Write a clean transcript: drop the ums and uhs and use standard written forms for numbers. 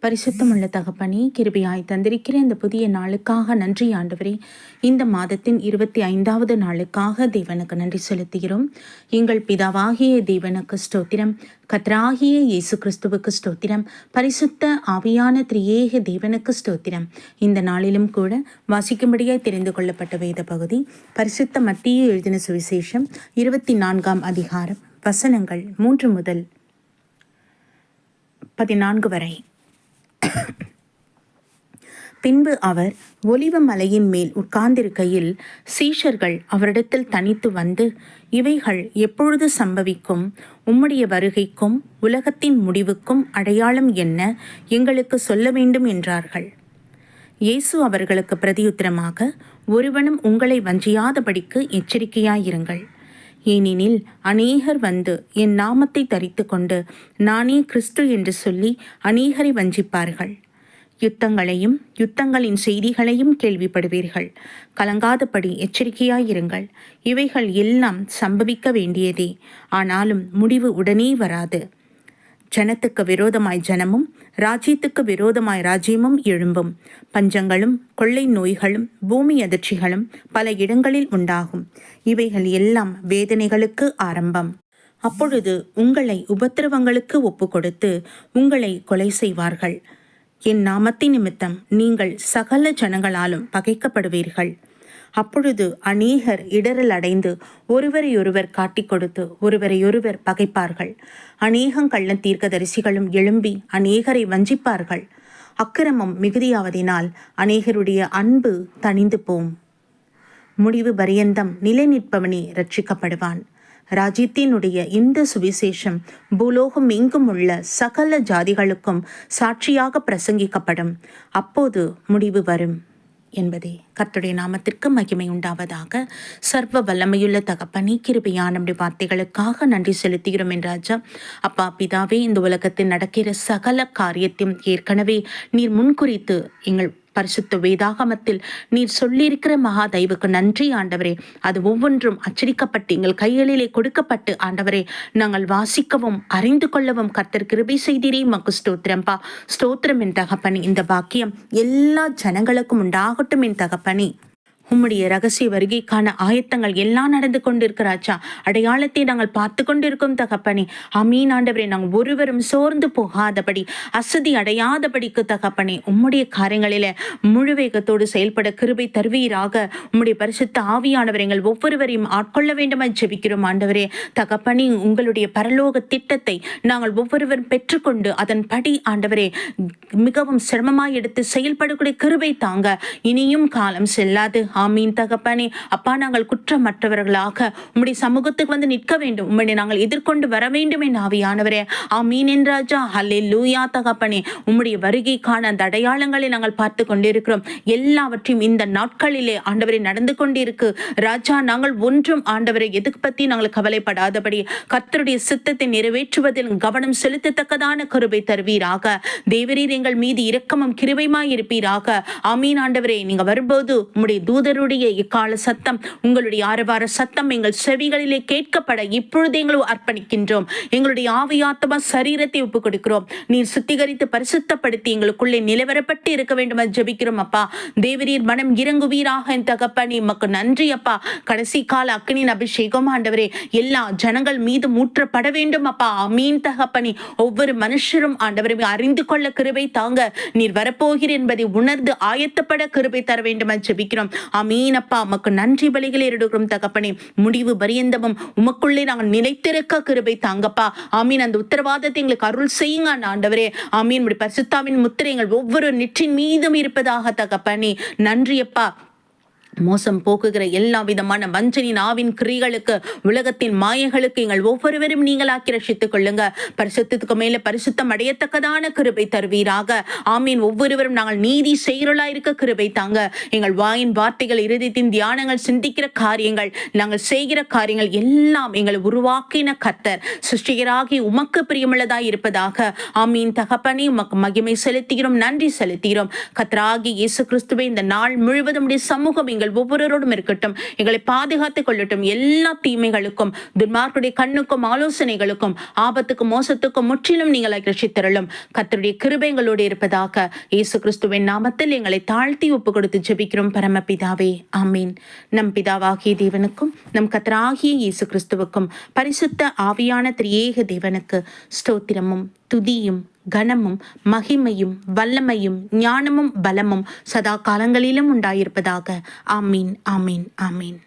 பரிசுத்தமுள்ள தகப்பனே, கிருபையாய் தந்திருக்கிற இந்த புதிய நாளுக்காக நன்றி ஆண்டவரே. இந்த மாதத்தின் 25வது நாளுக்காக தேவனுக்கு நன்றி செலுத்துகிறோம். எங்கள் பிதாவாகிய தேவனுக்கு ஸ்தோத்திரம், கர்த்தராகிய இயேசு கிறிஸ்துவுக்கு ஸ்தோத்திரம், பரிசுத்த ஆவியான திரியேக தேவனுக்கு ஸ்தோத்திரம். இந்த நாளிலும் கூட வாசிக்கும்படியாய் தெரிந்து கொள்ளப்பட்ட வேத பகுதி பரிசுத்த மத்திய எழுதின சுவிசேஷம் 24ஆம் அதிகாரம், வசனங்கள் 3 முதல் 14 வரை. பின்பு அவர் ஒலிவ மலையின் மேல் உட்கார்ந்திருக்கையில் சீஷர்கள் அவரிடத்தில் தனித்து வந்து, இவைகள் எப்பொழுது சம்பவிக்கும்? உம்முடைய வருகைக்கும் உலகத்தின் முடிவுக்கும் அடையாளம் என்ன? எங்களுக்கு சொல்ல வேண்டும் என்றார்கள். இயேசு அவர்களுக்கு பிரதியுத்தரமாக, ஒருவனும் உங்களை வஞ்சியாதபடிக்கு எச்சரிக்கையாயிருங்கள். ஏனெனில் அநேகர் வந்து என் நாமத்தை தரித்து கொண்டு நானே கிறிஸ்து என்று சொல்லி அநேகரை வஞ்சிப்பார்கள். யுத்தங்களையும் யுத்தங்களின் செய்திகளையும் கேள்விப்படுவீர்கள். கலங்காதபடி எச்சரிக்கையாயிருங்கள். இவைகள் எல்லாம் சம்பவிக்க வேண்டியதே, ஆனாலும் முடிவு உடனே வராது. ஜனத்துக்கு விரோதமாய் ஜனமும் ராஜ்யத்துக்கு விரோதமாய் ராஜ்யமும் எழும்பும். பஞ்சங்களும் கொள்ளை நோய்களும் பூமி அதிர்ச்சிகளும் பல இடங்களில் உண்டாகும். இவைகள் எல்லாம் வேதனைகளுக்கு ஆரம்பம். அப்பொழுது உங்களை உபத்திரவங்களுக்கு ஒப்பு கொடுத்து உங்களை கொலை செய்வார்கள். என் நாமத்தின் நிமித்தம் நீங்கள் சகல ஜனங்களாலும் பகைக்கப்படுவீர்கள். அப்பொழுது அநேகர் இடரல் அடைந்து ஒருவரையொருவர் காட்டிக் கொடுத்து ஒருவரையொருவர் பகைப்பார்கள். அநேகம் கள்ள தீர்க்கதரிசிகளும் எழும்பி அநேகரை வஞ்சிப்பார்கள். அக்கிரமம் மிகுதியாவதினால் அநேகருடைய அன்பு தணிந்து போம். முடிவு பரியந்தம் நிலை நிற்பவனே ரட்சிக்கப்படுவான். ராஜ்யத்தினுடைய இந்த சுவிசேஷம் பூலோகம் எங்கும் உள்ள சகல ஜாதிகளுக்கும் சாட்சியாக பிரசங்கிக்கப்படும். அப்போது முடிவு வரும் என்பதே. கர்த்தருடைய நாமத்திற்கு மகிமை உண்டாவதாக. சர்வ வல்லமையுள்ள தகப்பனே, கிருபையான நம்முடைய வார்த்தைகளுக்காக நன்றி செலுத்துகிறோம் என்றாஜா. அப்பா பிதாவே, இந்த உலகத்தில் நடக்கிற சகல காரியத்தையும் ஏற்கனவே நீர் முன்குறித்து எங்கள் பரிசுத்த வேதாகமத்தில் நீர் சொல்லியிருக்கிற மகா தயவுக்கு நன்றி ஆண்டவரே. அது ஒவ்வொன்றும் அச்சடிக்கப்பட்டு எங்கள் கைகளிலே கொடுக்கப்பட்டு ஆண்டவரே நாங்கள் வாசிக்கவும் அறிந்து கொள்ளவும் கர்த்தர் கிருபை செய்தீரே. மக்கு ஸ்தோத்திரம்பா. ஸ்தோத்திரம் என் தகப்பனி. இந்த பாக்கியம் எல்லா ஜனங்களுக்கும் உண்டாகட்டும் என் தகப்பனி. உம்முடைய ரகசிய வருகைக்கான ஆயத்தங்கள் எல்லாம் நடந்து கொண்டிருக்கிறாச்சா. அடையாளத்தை நாங்கள் பார்த்து கொண்டிருக்கோம் தகப்பனே. அமீன் ஆண்டவரே. நாங்கள் ஒருவரும் சோர்ந்து போகாதபடி அசதி அடையாதபடிக்கு தகப்பனே உம்முடைய காரியங்களில முழு வேகத்தோடு செயல்பட கிருபை தருவீராக. உம்முடைய பரிசுத்த ஆவியானவர் எங்கள் ஒவ்வொருவரையும் ஆட்கொள்ள வேண்டுமாய் ஜெபிக்கிறோம் ஆண்டவரே. தகப்பனே, உங்களுடைய பரலோக திட்டத்தை நாங்கள் ஒவ்வொருவரும் பெற்றுக்கொண்டு அதன்படி ஆண்டவரே மிகவும் சிரமமாய் எடுத்து செயல்படக்கூடிய கிருபை தாங்க. இனியும் காலம் செல்லாது. ஆமீன் தகப்பனே. அப்பா, நாங்கள் குற்றமற்றவர்களாக உம்முடைய சமூகத்துக்கு வந்து நிற்க வேண்டும். உம்முடைய நாங்கள் எதிர்கொண்டு வர வேண்டும் என் ஆவியானவரே. ஆமீன் என்றாஜா. ஹல்லேலூயா தகப்பனே. உம்முடைய வருகைக்கான அந்த அடையாளங்களை நாங்கள் பார்த்து கொண்டிருக்கிறோம். எல்லாவற்றையும் இந்த நாட்களிலே ஆண்டவரை நடந்து கொண்டிருக்கு ராஜா. நாங்கள் ஒன்றும் ஆண்டவரை எதுக்கு பற்றி நாங்கள் கவலைப்படாதபடி கர்த்தருடைய சித்தத்தை நிறைவேற்றுவதில் கவனம் செலுத்தத்தக்கதான கிருபை தருவீராக. தேவரீர் எங்கள் மீது இரக்கமும் கிருபையுமாய் இருப்பீராக. ஆமீன் ஆண்டவரே. நீங்க வரும்போது உம்முடைய தூதருடைய இக்கால சத்தம், உங்களுடைய ஆரவார சத்தம் எங்கள் செவிகளிலே கேட்கப்பட இப்பொழுது எங்களை அர்ப்பணிக்கின்றோம். எங்களுடைய ஆவியாத்மா சரீரத்தை ஒப்புக் கொடுக்கிறோம். நீர் சுத்திகரித்து பரிசுத்தப்படுத்தி எங்களுக்குள்ளே நிலவரப்பட்டு இருக்க வேண்டும் ஜெபிக்கிறோம் அப்பா. தேவரீர் மனம் இறங்குவீராக என் தகப்பனே. உமக்கு நன்றி அப்பா. கடைசி கால அக்னியின் அபிஷேகம் ஆண்டவரே எல்லா ஜனங்கள் மீது ஊற்றப்பட வேண்டும் அப்பா. ஆமீன் தகப்பனே. ஒவ்வொரு மனுஷரும் ஆண்டவரை அறிந்து கொள்ள கிருபை தாங்க. நீர் வரப்போகிறீர் என்பதை உணர்ந்து ஆயத்தப்பட கிருபை தர வேண்டும் ஜெபிக்கிறோம். ஆமீன் அப்பா. உமக்கு நன்றி பலிகளை எடுக்கிறோம் தகப்பனே. முடிவு பரியந்தமும் உமக்குள்ளே நாங்கள் நிலைத்திருக்க கிருபை தாங்கப்பா. ஆமீன். அந்த உத்தரவாதத்தை எங்களுக்கு அருள் செய்யுங்க ஆண்டவரே. ஆமீன். பரிசுத்தாவின் முத்திரை எங்கள் ஒவ்வொரு நெற்றின் மீதும் இருப்பதாக தகப்பனே. நன்றி அப்பா. மோசம் போக்குகிற எல்லா விதமான வஞ்சனின் ஆவின் கிரிகளுக்கு உலகத்தின் மாயைகளுக்கு எங்கள் ஒவ்வொருவரும் நீங்களாக்கி ரட்சித்துக் கொள்ளுங்க. பரிசுத்தத்துக்கு மேல பரிசுத்தம் அடையத்தக்கதான கிருபை தருவீராக. ஆமீன். ஒவ்வொருவரும் நாங்கள் நீதி செய்கிறளா இருக்க கிருபை தாங்க. எங்கள் வாயின் வார்த்தைகள், இருதயத்தின் தியானங்கள், சிந்திக்கிற காரியங்கள், நாங்கள் செய்கிற காரியங்கள் எல்லாம் எங்களை உருவாக்கின கர்த்தர் சிருஷ்டிகராகி உமக்கு பிரியமுள்ளதாய் இருப்பதாக. ஆமீன் தகப்பனே. உமக்கு மகிமை செலுத்துகிறோம், நன்றி செலுத்துகிறோம். கர்த்தராகி இயேசு கிறிஸ்துவே, இந்த நாள் முழுவதும் சமூகம் எங்கள் ஒவ்வொருவரோடும் இருக்கட்டும். எங்களை பாதுகாத்துக் கொள்ளட்டும். எல்லா தீமைகளுக்கும், துன்மார்க்குடைய கண்ணுக்கும் ஆலோசனைகளுக்கும், ஆபத்துக்கும் மோசத்துக்கும் முற்றிலும் நீங்கள் ரட்சித்தருளும். கர்த்தருடைய கிருபை எங்களோடு இருப்பதாக இயேசு கிறிஸ்துவின் நாமத்தில் எங்களை தாழ்த்தி ஒப்பு கொடுத்து ஜெபிக்கிறோம் பரமபிதாவே, ஆமீன். நம் பிதாவாகிய தேவனுக்கும் நம் கர்த்தராகிய இயேசு கிறிஸ்துவுக்கும் பரிசுத்த ஆவியான திரியேக தேவனுக்கு ஸ்தோத்திரமும் துதியும் கனமும் மகிமையும் வல்லமையும் ஞானமும் பலமும் சதா காலங்களிலும் உண்டாயிருப்பதாக. ஆமீன், ஆமீன், ஆமீன்.